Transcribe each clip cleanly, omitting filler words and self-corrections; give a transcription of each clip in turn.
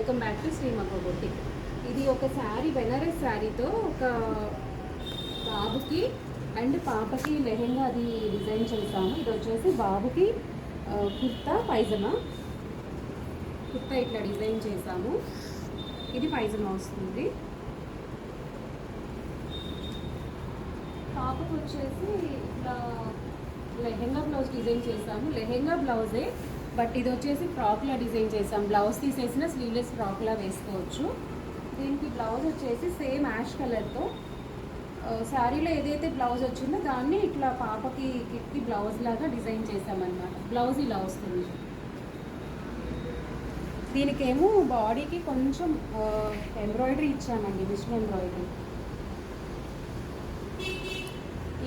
Welcome back to Srimakka boutique. ఇది ఒక శారీ, బెనారస్ శారీతో ఒక బాబుకి అండ్ పాపకి లెహెంగా అది డిజైన్ చేసాము. ఇది వచ్చేసి బాబుకి కుర్తా పైజమా, కుర్తా ఇట్లా డిజైన్ చేసాము. ఇది పైజమా వస్తుంది. పాపకు వచ్చేసి ఇట్లా లెహెంగా బ్లౌజ్ డిజైన్ చేసాము. లెహెంగా బ్లౌజే, బట్ ఇది వచ్చేసి ఫ్రాక్లా డిజైన్ చేసాం. బ్లౌజ్ తీసేసిన స్లీవ్లెస్ ఫ్రాక్లా వేసుకోవచ్చు. దీనికి బ్లౌజ్ వచ్చేసి సేమ్ యాష్ కలర్తో శారీలో ఏదైతే బ్లౌజ్ వచ్చిందో దాన్ని ఇట్లా పాపకి కిట్కి బ్లౌజ్ లాగా డిజైన్ చేసామన్నమాట. బ్లౌజ్ ఇలా వస్తుంది. దీనికేమో బాడీకి కొంచెం ఎంబ్రాయిడరీ ఇచ్చామండి, మిషన్ ఎంబ్రాయిడరీ.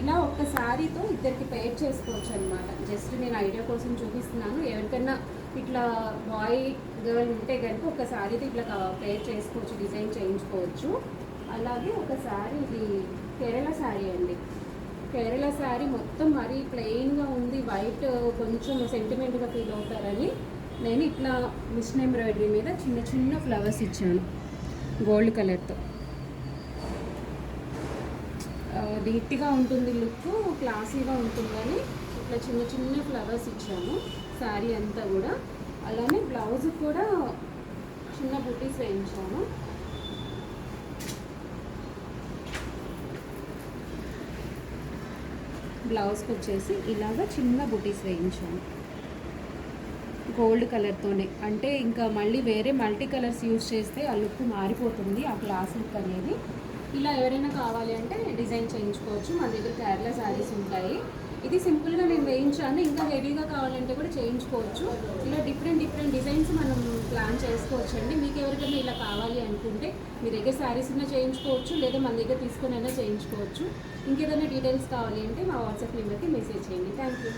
ఇలా ఒక్క శారీతో ఇద్దరికి పేర్ చేసుకోవచ్చు అనమాట. జస్ట్ నేను ఐడియా కోసం చూపిస్తున్నాను. ఎవరికైనా ఇట్లా బాయ్ గర్ల్ ఉంటే కనుక ఒక శారీతో ఇట్లా పేర్ చేసుకోవచ్చు, డిజైన్ చేయించుకోవచ్చు. అలాగే ఒక శారీ, ఇది కేరళ శారీ అండి. కేరళ శారీ మొత్తం మరీ ప్లెయిన్గా ఉంది, వైట్ కొంచెం సెంటిమెంట్గా ఫీల్ అవుతారని నేను ఇట్లా మిషన్ ఎంబ్రాయిడరీ మీద చిన్న చిన్న ఫ్లవర్స్ ఇచ్చాను గోల్డ్ కలర్తో. నీట్గా ఉంటుంది, లుక్ క్లాసీగా ఉంటుందని ఇట్లా చిన్న చిన్న ఫ్లవర్స్ ఇచ్చాము శారీ అంతా కూడా. అలానే బ్లౌజ్ కూడా చిన్న బుటీస్ వేయించాము. బ్లౌజ్కి వచ్చేసి ఇలాగ చిన్న బుటీస్ వేయించాము గోల్డ్ కలర్తోనే. అంటే ఇంకా మళ్ళీ వేరే మల్టీ కలర్స్ యూజ్ చేస్తే ఆ లుక్ మారిపోతుంది, ఆ క్లాస్ లుక్ అనేది. ఇలా ఎవరైనా కావాలి అంటే డిజైన్ చేయించుకోవచ్చు. మన దగ్గర కేరళ శారీస్ ఉంటాయి. ఇది సింపుల్గా నేను వేయించాను, ఇంకా హెవీగా కావాలంటే కూడా చేయించుకోవచ్చు. ఇలా డిఫరెంట్ డిజైన్స్ మనం ప్లాన్ చేసుకోవచ్చు అండి. మీకు ఎవరికైనా ఇలా కావాలి అనుకుంటే మీ దగ్గర శారీస్ అయినా చేయించుకోవచ్చు, లేదా మన దగ్గర తీసుకొని అయినా చేయించుకోవచ్చు. ఇంకేదైనా డీటెయిల్స్ కావాలి అంటే మా వాట్సాప్ నెంబర్కి మెసేజ్ చేయండి. Thank you.